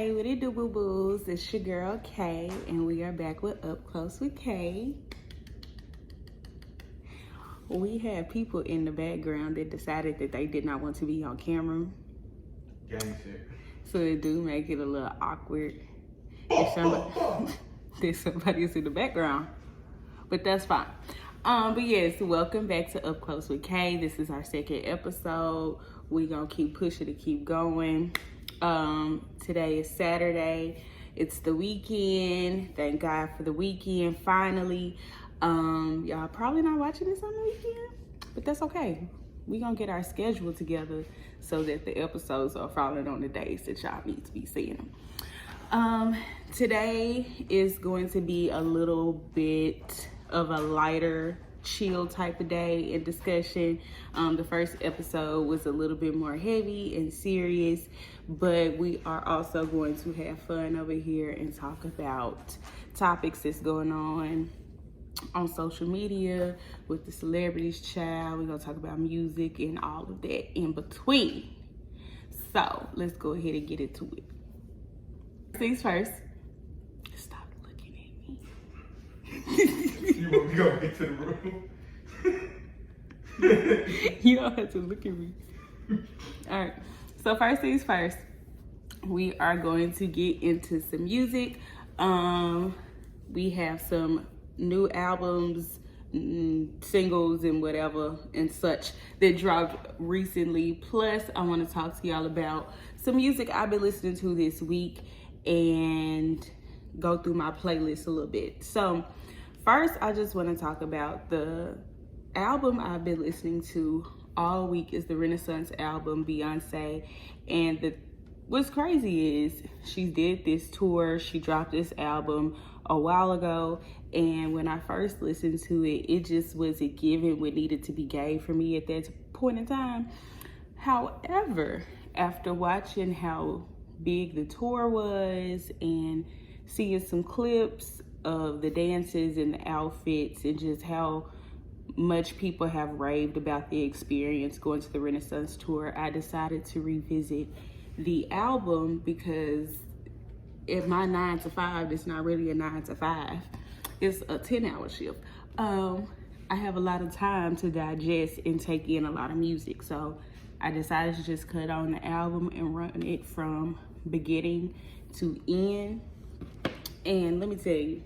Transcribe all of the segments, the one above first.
Hey, what it do, boo boos? It's your girl K, and we are back with Up Close with K. We have people in the background that decided that they did not want to be on camera. Gang shit. So it do make it a little awkward if somebody's in the background. But that's fine. But yes, welcome back to Up Close with K. This is our second episode. We gonna keep pushing to keep going. Today is Saturday. It's the weekend. Thank God for the weekend, finally. Y'all probably not watching this on the weekend, but that's okay. We gonna get our schedule together so that the episodes are falling on the days that y'all need to be seeing them. Today is going to be a little bit of a lighter, chill type of day and discussion. The first episode was a little bit more heavy and serious, but we are also going to have fun over here and talk about topics that's going on social media with the celebrities, child. We're gonna talk about music and all of that in between. So let's go ahead and get into it. Things first, stop looking at me. You want me to go get to the room? You don't have to look at me. All right. So first things first, we are going to get into some music. We have some new albums, singles, and whatever and such that dropped recently. Plus, I want to talk to y'all about some music I've been listening to this week and go through my playlist a little bit. So first, I just want to talk about the album I've been listening to all week is the Renaissance album, Beyonce. And what's crazy is she did this tour. She dropped this album a while ago. And when I first listened to it, it just wasn't giving what needed to be gave for me at that point in time. However, after watching how big the tour was and seeing some clips of the dances and the outfits and just how much people have raved about the experience going to the Renaissance tour, I decided to revisit the album because in my 9 to 5, it's not really a 9 to 5. It's a 10-hour shift. I have a lot of time to digest and take in a lot of music. So I decided to just cut on the album and run it from beginning to end. And let me tell you,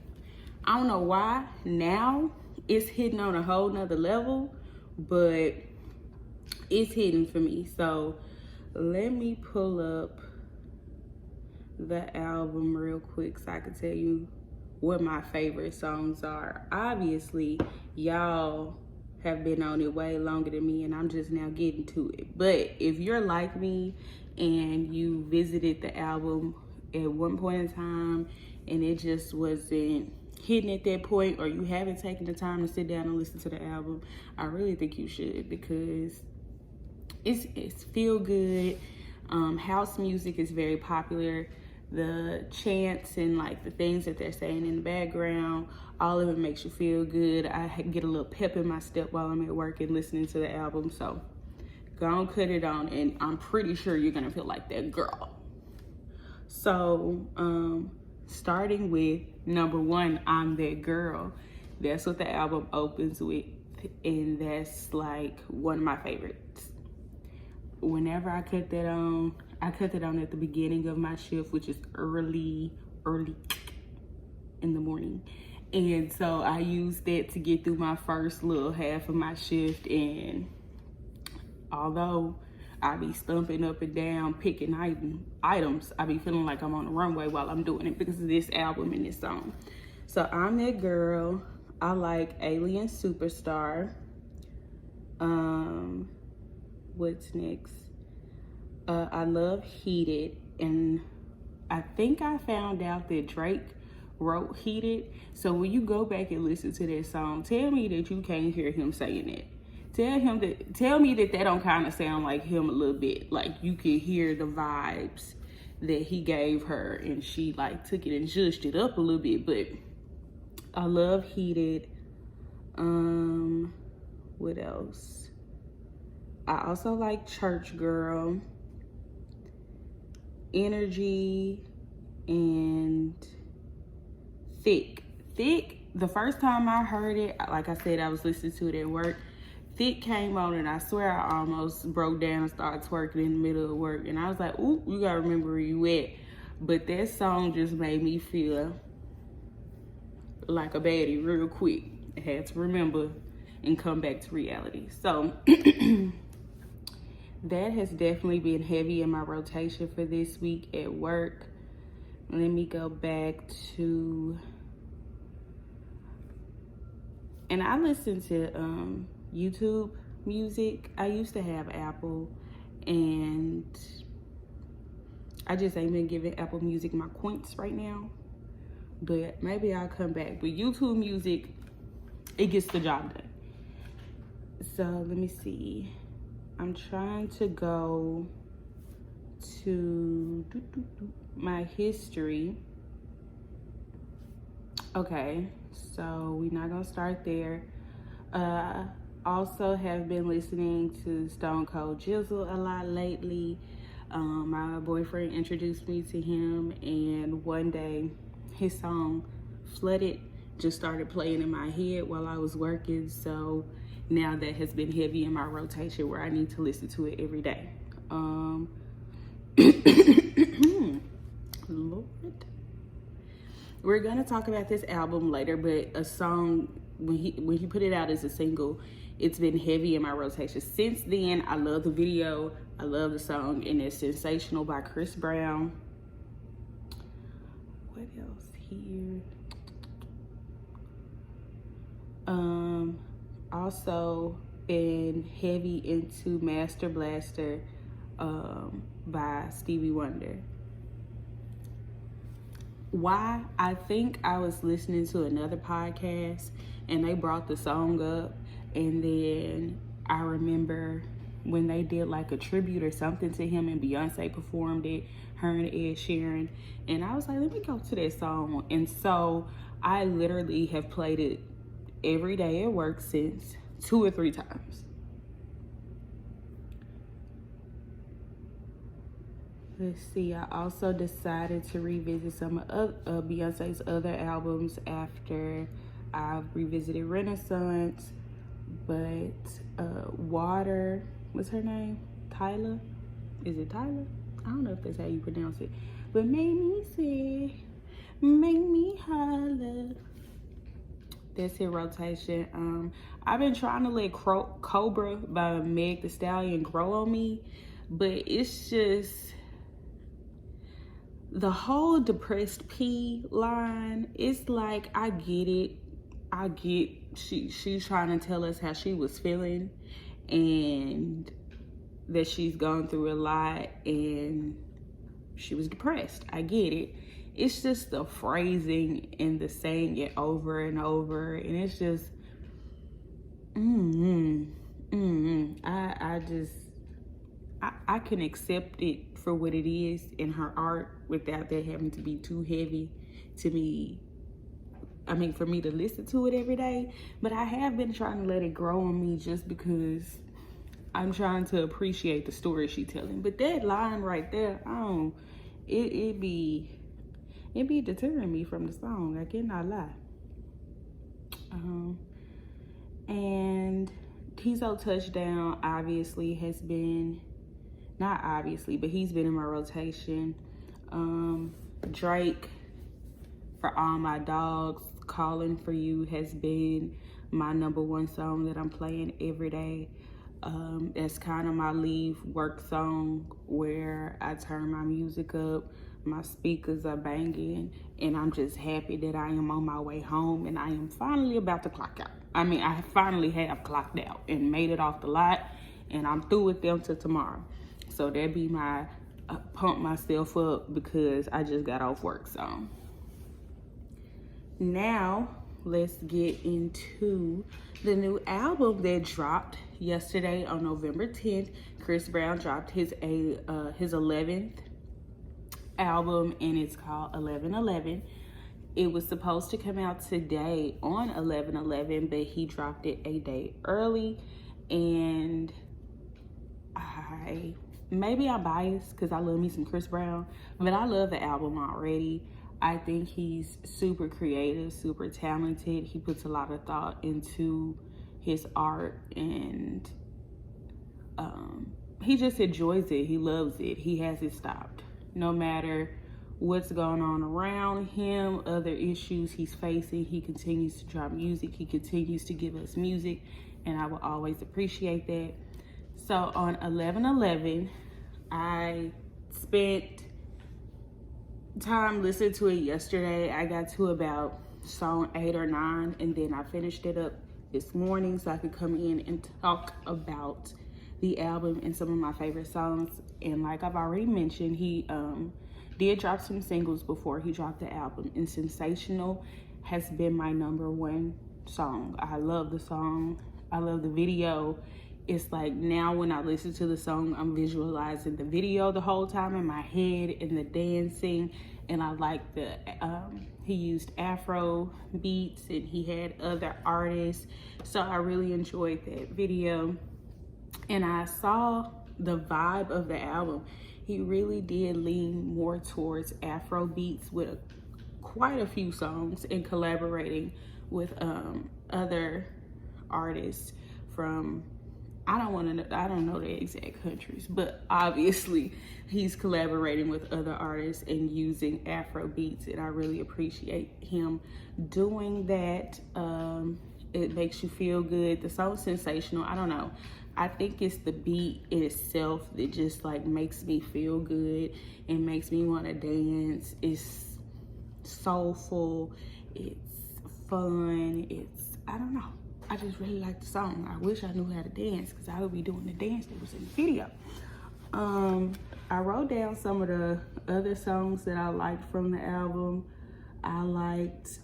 I don't know why now it's hitting on a whole nother level, but it's hitting for me. So let me pull up the album real quick so I can tell you what my favorite songs are. Obviously, y'all have been on it way longer than me and I'm just now getting to it. But if you're like me and you visited the album at one point in time and it just wasn't hitting at that point, or you haven't taken the time to sit down and listen to the album, I really think you should, because it's feel good. House music is very popular. The chants and like the things that they're saying in the background, all of it makes you feel good. I get a little pep in my step while I'm at work and listening to the album. So go on, cut it on, and I'm pretty sure you're gonna feel like that girl. So starting with number 1, I'm That Girl. That's what the album opens with, and that's like one of my favorites. Whenever I cut that on at the beginning of my shift, which is early in the morning. And so I used that to get through my first little half of my shift. And although I be stumping up and down, picking items, I be feeling like I'm on the runway while I'm doing it because of this album and this song. So I'm That Girl. I like Alien Superstar. What's next? I love Heated, and I think I found out that Drake wrote Heated. So when you go back and listen to that song, tell me that you can't hear him saying it. Tell me that don't kind of sound like him a little bit. Like you can hear the vibes that he gave her, and she like took it and zhuzhed it up a little bit. But I love Heated. What else? I also like Church Girl, Energy, and Thick. The first time I heard it, like I said, I was listening to it at work. Thick came on and I swear I almost broke down and started twerking in the middle of work. And I was like, ooh, you gotta remember where you at. But that song just made me feel like a baddie real quick. I had to remember and come back to reality. So that has definitely been heavy in my rotation for this week at work. Let me go back to, and I listen to YouTube music. I used to have Apple, and I just ain't been giving Apple Music my points right now, but maybe I'll come back. But YouTube music, it gets the job done. So let me see. I'm trying to go to my history. Okay, so we're not gonna start there. Also have been listening to Stone Cold Jizzle a lot lately. My boyfriend introduced me to him, and one day his song Flooded just started playing in my head while I was working. So now that has been heavy in my rotation where I need to listen to it every day. Lord. We're gonna talk about this album later, but a song, when he put it out as a single, it's been heavy in my rotation. Since then, I love the video, I love the song, and it's Sensational by Chris Brown. What else here? Also been heavy into Master Blaster by Stevie Wonder. Why? I think I was listening to another podcast and they brought the song up, and then I remember when they did like a tribute or something to him and Beyonce performed it, her and Ed Sheeran, and I was like, let me go to that song. And so I literally have played it every day at work since, 2 or 3 times. Let's see, I also decided to revisit some of Beyonce's other albums after I've revisited Renaissance, but Water, what's her name? Tyler? Is it Tyler? I don't know if that's how you pronounce it, but make me say, make me holler. That's in rotation. I've been trying to let Cobra by Meg Thee Stallion grow on me, but it's just the whole Depressed P line. It's like, I get it. I get she's trying to tell us how she was feeling and that she's gone through a lot and she was depressed. I get it. It's just the phrasing and the saying it over and over, and it's just I can accept it for what it is in her art without that having to be too heavy to me. I mean, for me to listen to it every day, but I have been trying to let it grow on me just because I'm trying to appreciate the story she's telling. But that line right there, it be deterring me from the song. I cannot lie. And Tizo Touchdown obviously has been, not obviously, but he's been in my rotation. Drake, For All My Dogs, Calling For You has been my #1 song that I'm playing every day. That's kind of my leave work song where I turn my music up, my speakers are banging, and I'm just happy that I am on my way home and I am finally about to clock out. I mean, I finally have clocked out and made it off the lot, and I'm through with them till tomorrow. So that'd be my pump myself up because I just got off work. So now let's get into the new album that dropped yesterday on November 10th. Chris Brown dropped his 11th album, and it's called 11:11. It was supposed to come out today on 11/11, but he dropped it a day early, and I maybe I'm biased because I love me some Chris Brown, but I love the album already. I think he's super creative, super talented. He puts a lot of thought into his art, and he just enjoys it. He loves it. He hasn't stopped. No matter what's going on around him, other issues he's facing, he continues to drop music. He continues to give us music, and I will always appreciate that. So on 11/11, I spent time listening to it yesterday. I got to about song 8 or 9, and then I finished it up this morning so I could come in and talk about the album and some of my favorite songs. And like I've already mentioned, he did drop some singles before he dropped the album, and Sensational has been my #1 song. I love the song. I love the video. It's like now when I listen to the song, I'm visualizing the video the whole time in my head and the dancing. And I like the, he used Afro beats and he had other artists. So I really enjoyed that video. And I saw the vibe of the album. He really did lean more towards Afro beats with quite a few songs, and collaborating with other artists from, I don't know the exact countries, but obviously he's collaborating with other artists and using Afro beats, and I really appreciate him doing that. It makes you feel good. The song's Sensational. I don't know. I think it's the beat itself that just like makes me feel good and makes me want to dance. It's soulful. It's fun. I don't know. I just really like the song. I wish I knew how to dance because I would be doing the dance that was in the video. I wrote down some of the other songs that I liked from the album. I liked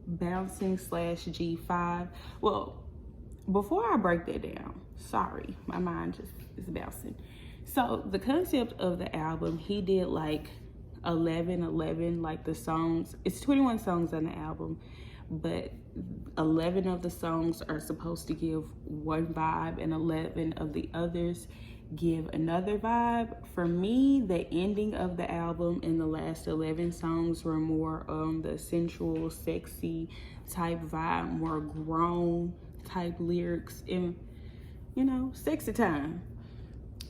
Bouncing /G5. Well, before I break that down, sorry, my mind just is bouncing. So the concept of the album, he did like 11/11, like the songs. It's 21 songs on the album, but 11 of the songs are supposed to give one vibe and 11 of the others give another vibe. For me, the ending of the album and the last 11 songs were more on the sensual, sexy type vibe, more grown type lyrics, and you know, sexy time.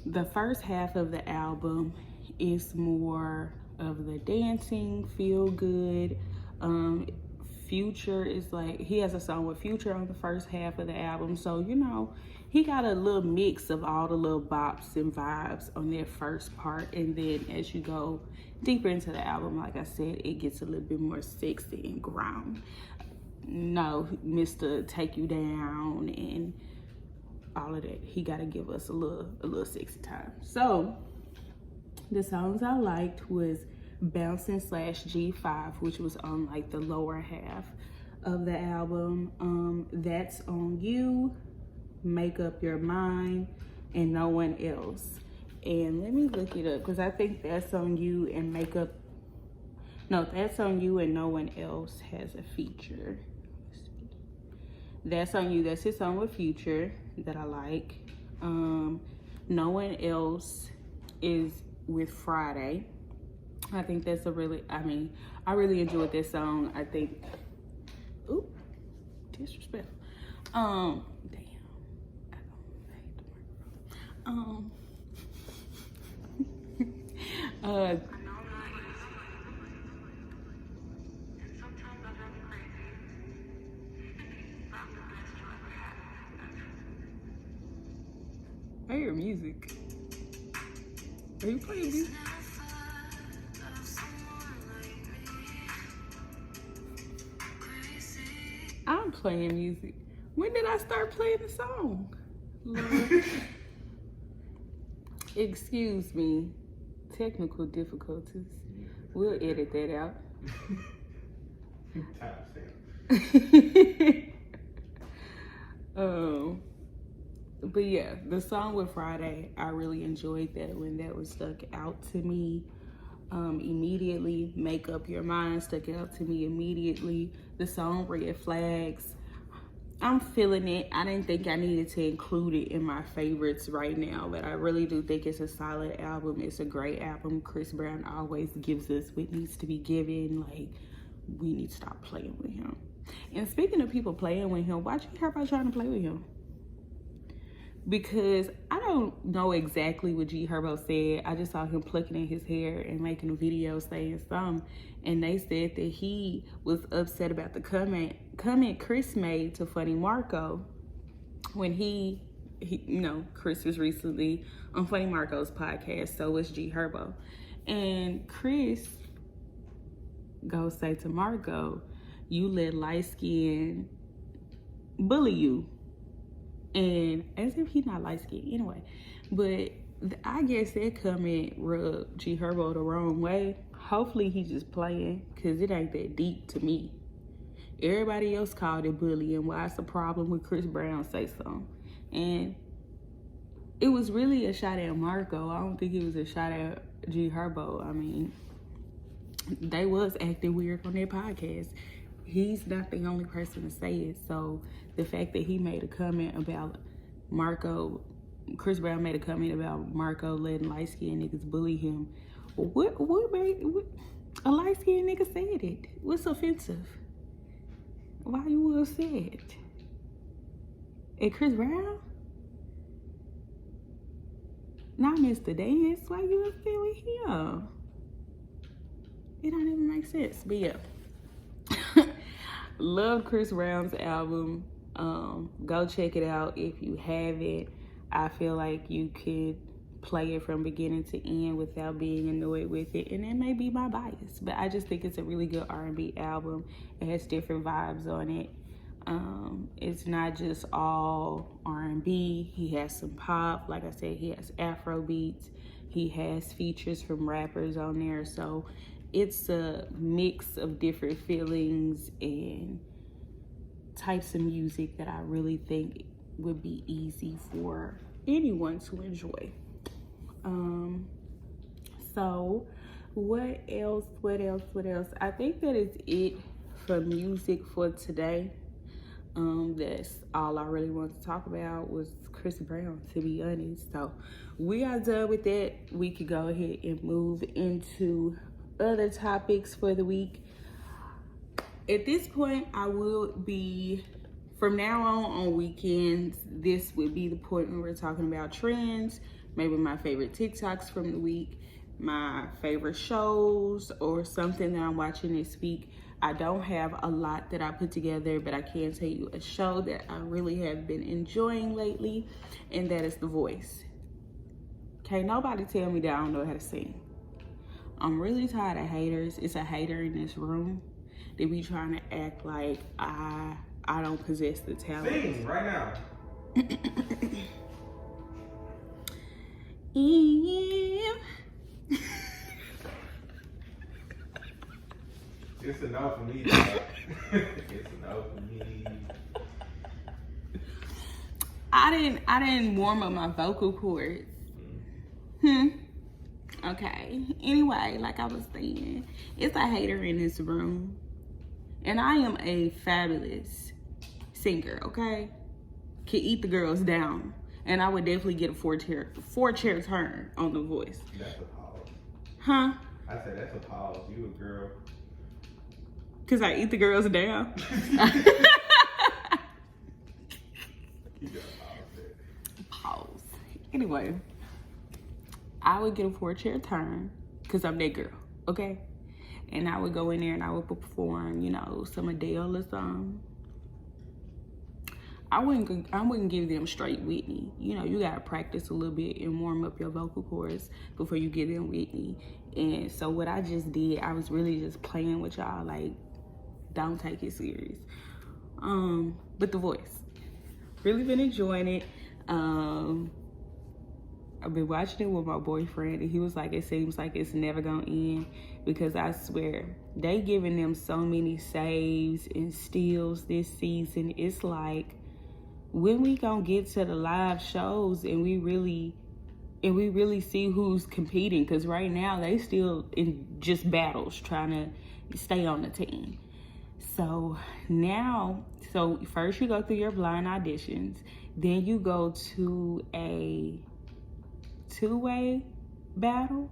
The first half of the album is more of the dancing, feel good. Future is like, he has a song with Future on the first half of the album, so you know, he got a little mix of all the little bops and vibes on that first part, and then as you go deeper into the album, like I said, it gets a little bit more sexy and ground. No, Mr. Take You Down and all of that. He got to give us a little sexy time. So the songs I liked was Bouncing /G5, which was on like the lower half of the album. That's On You, Make Up Your Mind, and No One Else. And let me look it up because I think That's On You and That's On You and No One Else has a feature. That's On You, that's his song with Future that I like. No One Else is with Friday. I think that's I really enjoyed this song. I think, ooh, disrespect. Damn, I hate the microphone. I hear music. Are you playing music? I'm playing music. When did I start playing the song? Lord. Excuse me. Technical difficulties. We'll edit that out. But yeah, the song with Friday, I really enjoyed that when that was stuck out to me immediately. Make Up Your Mind stuck out to me immediately. The song Red Flags, I'm feeling it. I didn't think I needed to include it in my favorites right now, but I really do think it's a solid album. It's a great album. Chris Brown always gives us what needs to be given. Like, we need to stop playing with him. And speaking of people playing with him, why you Gherbo trying to play with him? Because I don't know exactly what Gherbo said. I just saw him plucking in his hair and making a video saying something. And they said that he was upset about the comment Chris made to Funny Marco when he you know, Chris was recently on Funny Marco's podcast, so was Gherbo. And Chris go say to Marco, you let light skin bully you. And as if he's not light skinned anyway. But I guess that comment rubbed Gherbo the wrong way. Hopefully he just playing, because it ain't that deep to me. Everybody else called it bullying. Why it's a problem with Chris Brown say something? And it was really a shot at Marco. I don't think it was a shot at Gherbo. I mean, they was acting weird on their podcast. He's not the only person to say it. So the fact that he made a comment about Marco, Chris Brown made a comment about Marco letting light-skinned niggas bully him. What a light-skinned nigga said it. What's offensive? Why you upset? And Chris Brown? Not Mr. Dance. Why you upset with him? It don't even make sense. But yeah. Love Chris Brown's album. Go check it out if you haven't. I feel like you could play it from beginning to end without being annoyed with it, and that may be my bias, but I just think it's a really good R&B album. It has different vibes on it. It's not just all R&B. He has some pop. Like I said, he has Afro beats. He has features from rappers on there, so it's a mix of different feelings and types of music that I really think would be easy for anyone to enjoy. So what else? I think that is it for music for today. That's all I really wanted to talk about was Chris Brown, to be honest. So we are done with that. We could go ahead and move into other topics for the week. At this point, I will be, from now on weekends, this would be the point where we're talking about trends, maybe my favorite TikToks from the week, my favorite shows, or something that I'm watching this week. I don't have a lot that I put together, but I can tell you a show that I really have been enjoying lately, and that is The Voice. Can't nobody tell me that I don't know how to sing. I'm really tired of haters. It's a hater in this room. They be trying to act like I don't possess the talent. Sing right now. It's a no for me, dog. It's a no for me. I didn't warm up my vocal cords. Okay. Anyway, like I was saying, it's a hater in this room. And I am a fabulous singer, okay? Can eat the girls down. And I would definitely get a four chair turn on The Voice. That's a pause. Huh? I said that's a pause. You a girl. Cause I eat the girls down. You got Pause. Anyway, I would get a 4-chair turn because I'm that girl, okay? And I would go in there and I would perform, you know, some Adele or something. I wouldn't give them straight Whitney. You know, you gotta practice a little bit and warm up your vocal cords before you give them Whitney. And so what I just did, I was really just playing with y'all, like, don't take it serious. But The Voice, really been enjoying it. I've been watching it with my boyfriend, and he was like, it seems like it's never gonna end, because I swear, they giving them so many saves and steals this season. It's like, when we gonna get to the live shows and we really see who's competing? Because right now they still in just battles trying to stay on the team. So now, so first you go through your blind auditions, then you go to a two-way battle,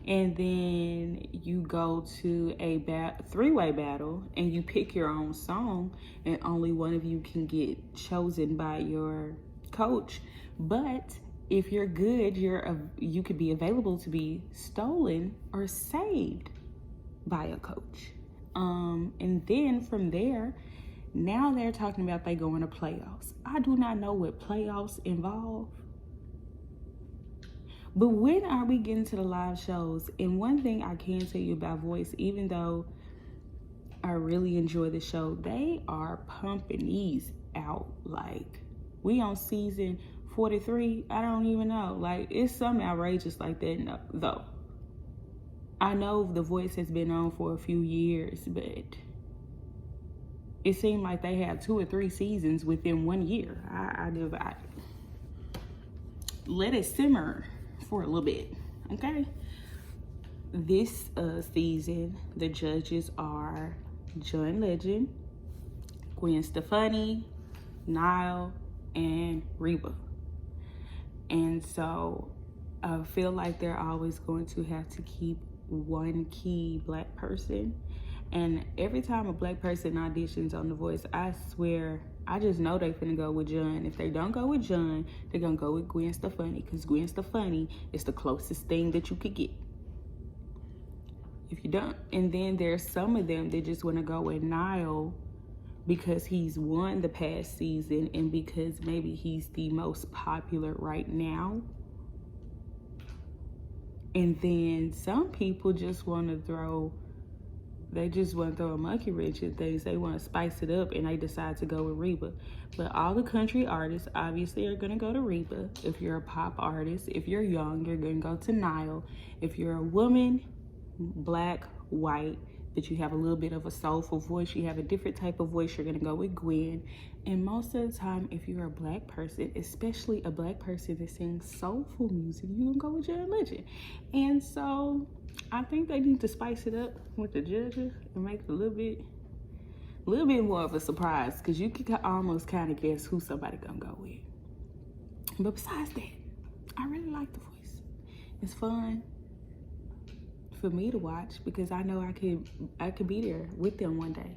and then you go to a three-way battle, and you pick your own song, and only one of you can get chosen by your coach. But if you're good, you could be available to be stolen or saved by a coach. And then from there, now they're talking about they going to playoffs. I do not know what playoffs involve. But when are we getting to the live shows? And one thing I can tell you about Voice, even though I really enjoy the show, they are pumping these out. Like, we on season 43. I don't even know. Like, it's something outrageous like that, though. I know The Voice has been on for a few years, but it seemed like they have 2 or 3 seasons within 1 year. I let it simmer for a little bit, okay? This season, the judges are John Legend, Gwen Stefani, Niall, and Reba. And so I feel like they're always going to have to keep one key black person. And every time a black person auditions on The Voice, I swear, I just know they finna go with John. If they don't go with John, they're gonna go with Gwen Stefani, because Gwen Stefani is the closest thing that you could get. If you don't, and then there's some of them that just wanna go with Niall because he's won the past season and because maybe he's the most popular right now. And then some people just wanna throw a monkey wrench in things. They want to spice it up, and they decide to go with Reba. But all the country artists obviously are going to go to Reba. If you're a pop artist, if you're young, you're going to go to Niall. If you're a woman, black, white, that you have a little bit of a soulful voice, you have a different type of voice, you're going to go with Gwen. And most of the time, if you're a black person, especially a black person that sings soulful music, you're going to go with John Legend. And so I think they need to spice it up with the judges and make it a little bit more of a surprise, because you can almost kind of guess who somebody gonna go with. But besides that, I really like The Voice. It's fun for me to watch because I know I could be there with them one day.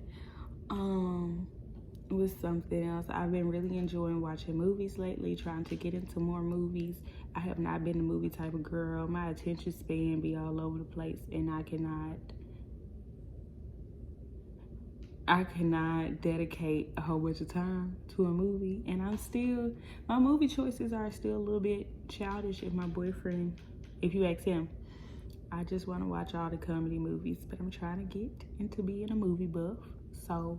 With something else, I've been really enjoying watching movies lately, trying to get into more movies. I have not been a movie type of girl. My attention span be all over the place, and I cannot dedicate a whole bunch of time to a movie. And my movie choices are still a little bit childish. If my boyfriend, if you ask him, I just want to watch all the comedy movies, but I'm trying to get into being a movie buff. So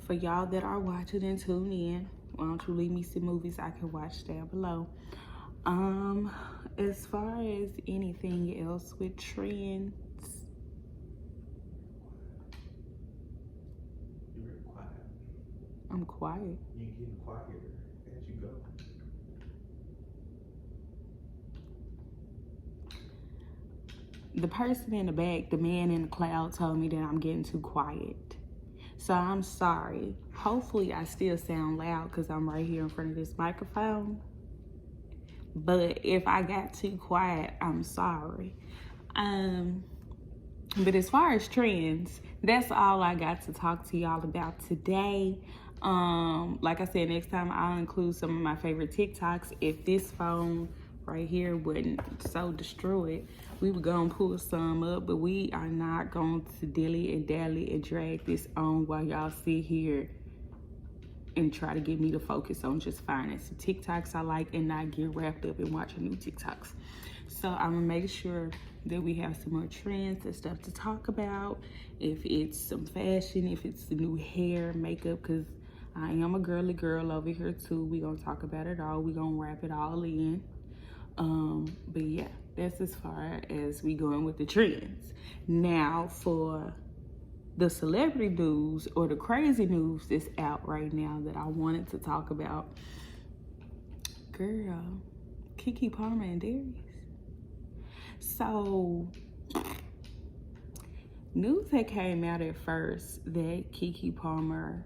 for y'all that are watching and tune in, why don't you leave me some movies I can watch down below. As far as anything else with trends, You're very quiet. I'm quiet. You're getting quieter as you go. The person in the back, the man in the cloud, told me that I'm getting too quiet. So I'm sorry. Hopefully I still sound loud because I'm right here in front of this microphone. But if I got too quiet, I'm sorry. But as far as trends, that's all I got to talk to y'all about today. Like I said, next time I'll include some of my favorite TikToks. If this phone right here wasn't so destroyed, we were gonna pull some up, but we are not going to dilly and dally and drag this on while y'all sit here and try to get me to focus on just finding some TikToks I like and not get wrapped up in watching new TikToks. So I'm gonna make sure that we have some more trends and stuff to talk about. If it's some fashion, if it's the new hair, makeup, because I am a girly girl over here too. We gonna talk about it all. We gonna wrap it all in. But yeah, that's as far as we going with the trends. Now for the celebrity news or the crazy news that's out right now that I wanted to talk about. Girl, KeKe Palmer and Darius. So News had came out at first that KeKe Palmer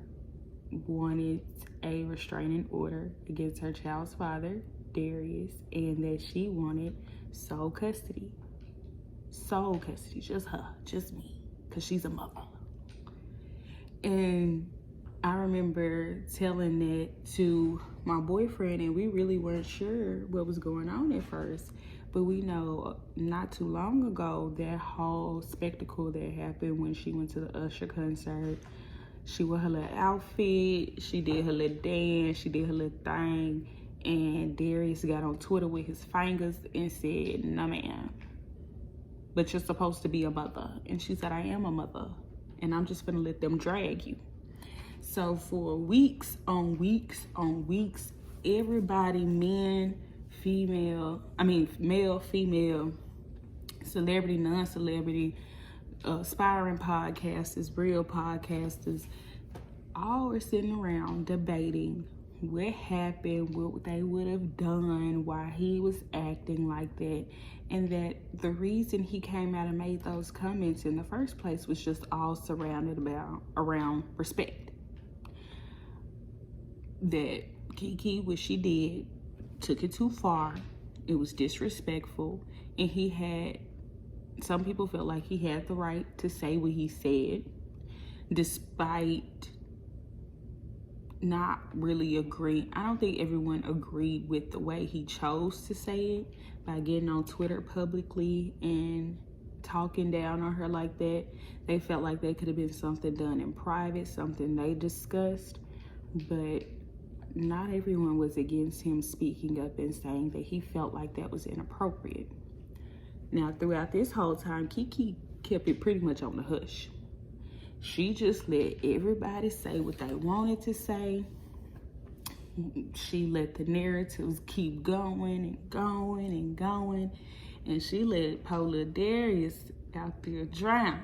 wanted a restraining order against her child's father, Darius, and that she wanted sole custody. Sole custody, just her, just me, because she's a mother. And I remember telling that to my boyfriend, and we really weren't sure what was going on at first. But we know not too long ago, that whole spectacle that happened when she went to the Usher concert. She wore her little outfit, she did her little dance, she did her little thing, and Darius got on Twitter with his fingers and said, "No, ma'am, but you're supposed to be a mother." And she said, "I am a mother, and I'm just gonna let them drag you." So for weeks on weeks on weeks, everybody, male, female, celebrity, non-celebrity, aspiring podcasters, real podcasters, all were sitting around debating what happened, what they would have done, why he was acting like that, and that the reason he came out and made those comments in the first place was just all surrounded around respect. That KeKe, what she did, took it too far. It was disrespectful, and some people felt like he had the right to say what he said, despite not really agreeing. I don't think everyone agreed with the way he chose to say it by getting on Twitter publicly and talking down on her like that. They felt like they could have been something done in private, something they discussed, but not everyone was against him speaking up and saying that he felt like that was inappropriate. Now, throughout this whole time, KeKe kept it pretty much on the hush. She just let everybody say what they wanted to say. She let the narratives keep going and going and going. And she let Polar Darius out there drown.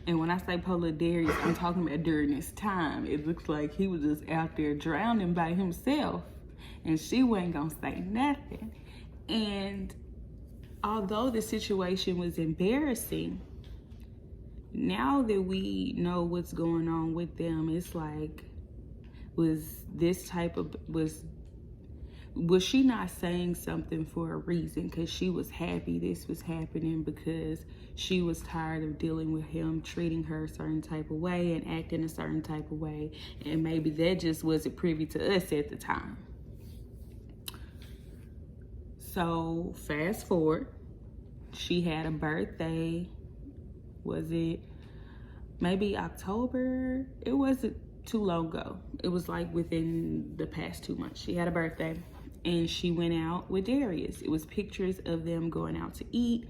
And when I say Polar Darius, I'm talking about during this time. It looks like he was just out there drowning by himself. And she wasn't gonna say nothing. And although the situation was embarrassing, now that we know what's going on with them, it's like, was she not saying something for a reason? Because she was happy this was happening, because she was tired of dealing with him treating her a certain type of way and acting a certain type of way, and maybe that just wasn't privy to us at the time. So fast forward, she had a birthday. Was it maybe October? It wasn't too long ago. It was like within the past 2 months. She had a birthday and she went out with Darius. It was pictures of them going out to eat.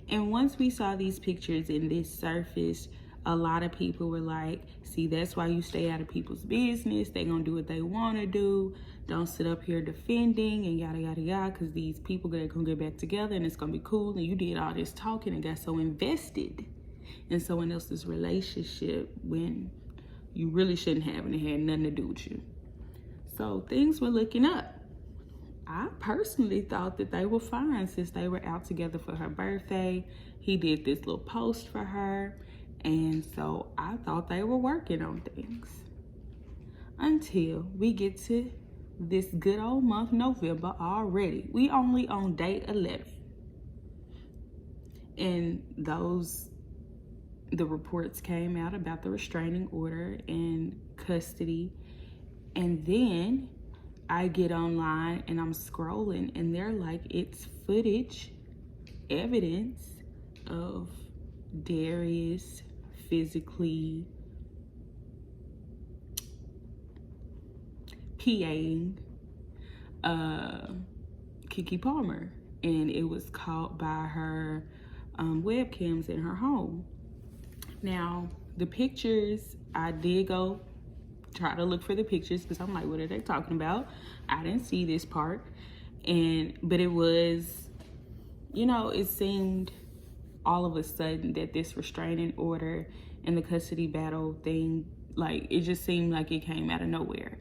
And once we saw these pictures and this surfaced, a lot of people were like, see, that's why you stay out of people's business. They gonna do what they wanna do. Don't sit up here defending and yada, yada, yada, because these people are gonna get back together and it's gonna be cool. And you did all this talking and got so invested in someone else's relationship when you really shouldn't have, and it had nothing to do with you. So things were looking up. I personally thought that they were fine since they were out together for her birthday. He did this little post for her, and so I thought they were working on things. Until we get to this good old month, November already. We only on day 11. And the reports came out about the restraining order and custody. And then I get online and I'm scrolling and they're like, it's footage, evidence of Darius physically PAing KeKe Palmer. And it was caught by her webcams in her home. Now, the pictures, I did go try to look for the pictures because I'm like, what are they talking about? I didn't see this part. But it was, it seemed all of a sudden that this restraining order and the custody battle thing, like, it just seemed like it came out of nowhere.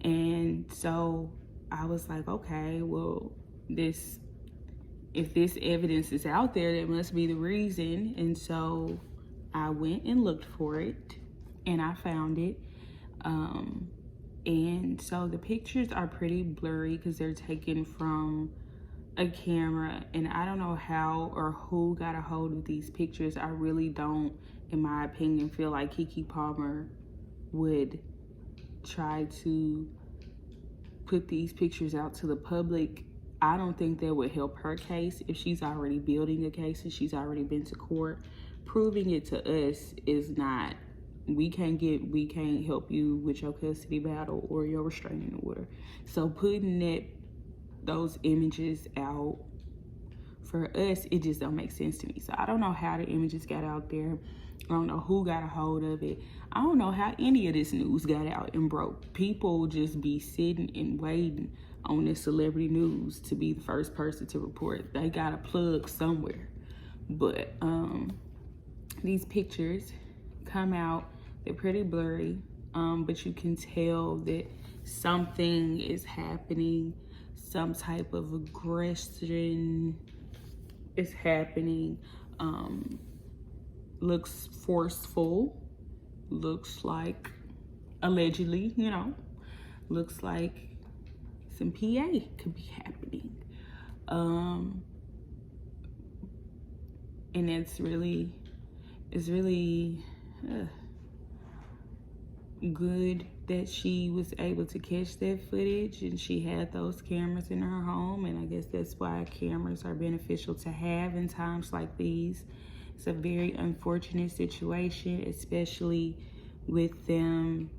And so I was like, okay, well, if this evidence is out there, that must be the reason. And so I went and looked for it, and I found it. And so the pictures are pretty blurry because they're taken from a camera, and I don't know how or who got a hold of these pictures. I really don't, in my opinion, feel like KeKe Palmer would try to put these pictures out to the public. I don't think that would help her case if she's already building a case and she's already been to court. Proving it to us is not, we can't help you with your custody battle or your restraining order. So putting those images out, for us, it just don't make sense to me. So I don't know how the images got out there. I don't know who got a hold of it. I don't know how any of this news got out and broke. People just be sitting and waiting on this celebrity news to be the first person to report. They got a plug somewhere. But these pictures come out, they're pretty blurry, but you can tell that something is happening. Some type of aggression is happening. Looks forceful, looks like, allegedly, you know, looks like some PA could be happening. And it's really good that she was able to catch that footage, and she had those cameras in her home, and I guess that's why cameras are beneficial to have in times like these. It's a very unfortunate situation, especially with them.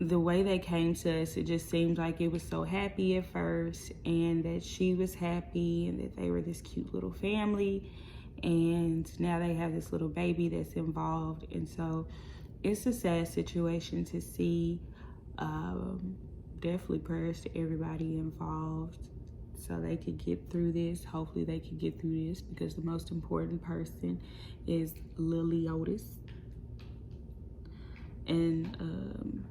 The way they came to us, it just seemed like it was so happy at first, and that she was happy, and that they were this cute little family, and now they have this little baby that's involved. And so it's a sad situation to see. Definitely prayers to everybody involved so they could get through this. Hopefully they could get through this, because the most important person is Lily Otis. And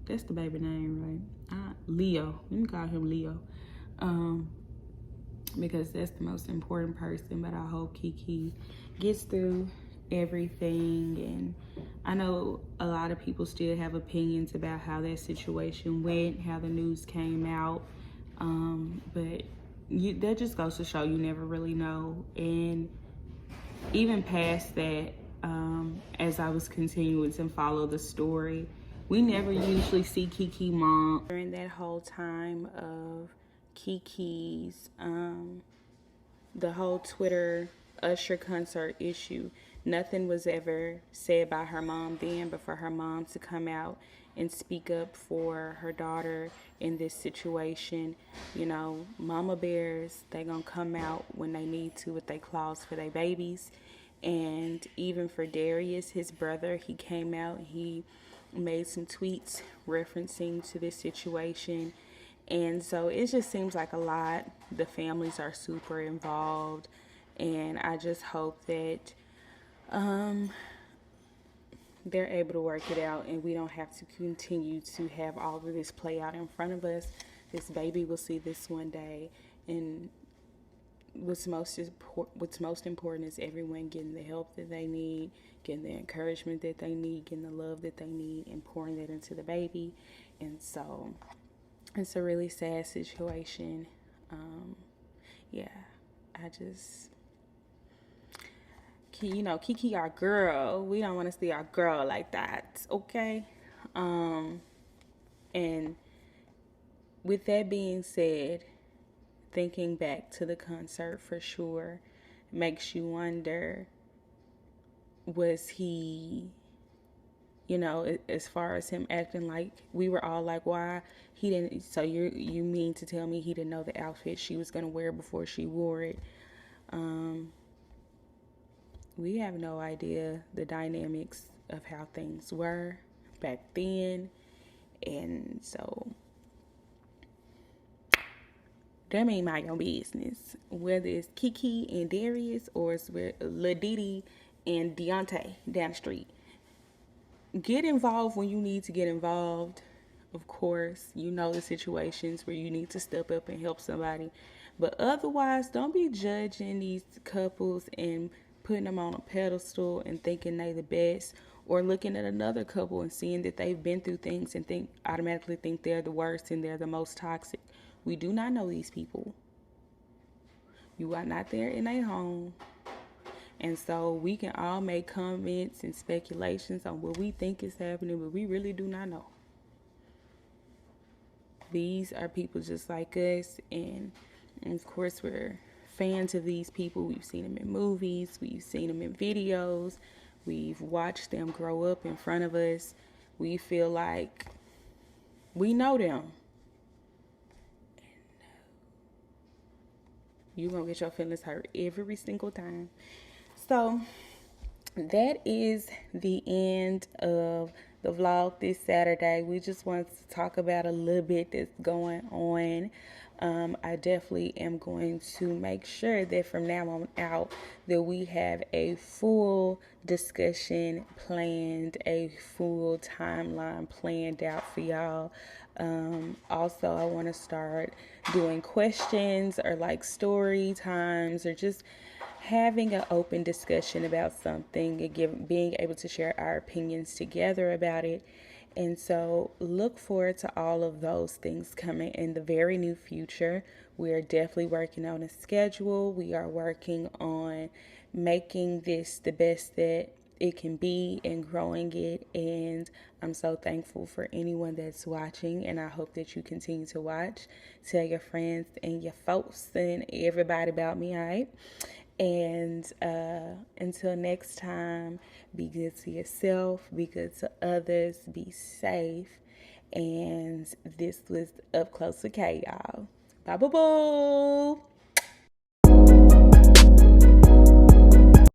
that's the baby name, right? Leo. Let me call him Leo. Because that's the most important person. But I hope KeKe gets through everything. And I know a lot of people still have opinions about how that situation went, how the news came out. But that just goes to show you never really know. And even past that, as I was continuing to follow the story, we never usually see KeKe mom. During that whole time of KeKe's, the whole Twitter Usher concert issue, nothing was ever said by her mom then, but for her mom to come out and speak up for her daughter in this situation. You know, mama bears, they gonna come out when they need to with their claws for their babies. And even for Darius, his brother, he came out, he made some tweets referencing to this situation. And so it just seems like a lot. The families are super involved, and I just hope that they're able to work it out, and we don't have to continue to have all of this play out in front of us. This baby will see this one day, and what's most important is everyone getting the help that they need, getting the encouragement that they need, getting the love that they need, and pouring that into the baby. And so it's a really sad situation. Yeah, I just, you know, KeKe our girl. We don't want to see our girl like that, okay? And with that being said, thinking back to the concert for sure makes you wonder, was he, you know, as far as him acting like, we were all like, why he didn't, so you mean to tell me he didn't know the outfit she was going to wear before she wore it? We have no idea the dynamics of how things were back then. And so that ain't my own business. Whether it's KeKe and Darius, or it's with Lil Diddy and Deontay down the street. Get involved when you need to get involved. Of course, you know the situations where you need to step up and help somebody. But otherwise, don't be judging these couples and putting them on a pedestal and thinking they the best, or looking at another couple and seeing that they've been through things and automatically think they're the worst and they're the most toxic. We do not know these people. You are not there in a home. And so we can all make comments and speculations on what we think is happening, but we really do not know. These are people just like us, and of course we're fans of these people. We've seen them in movies, we've seen them in videos, we've watched them grow up in front of us. We feel like we know them. You're going to get your feelings hurt every single time. So that is the end of the vlog this Saturday. We just wanted to talk about a little bit that's going on. I definitely am going to make sure that from now on out that we have a full discussion planned, a full timeline planned out for y'all. Also, I want to start doing questions or like story times, or just having an open discussion about something and being able to share our opinions together about it. And so look forward to all of those things coming in the very near future. We are definitely working on a schedule. We are working on making this the best that it can be and growing it. And I'm so thankful for anyone that's watching, and I hope that you continue to watch. Tell your friends and your folks and everybody about me, all right? And until next time, be good to yourself, be good to others, be safe. And this was Up Close with K, y'all. Bye, bye, bye.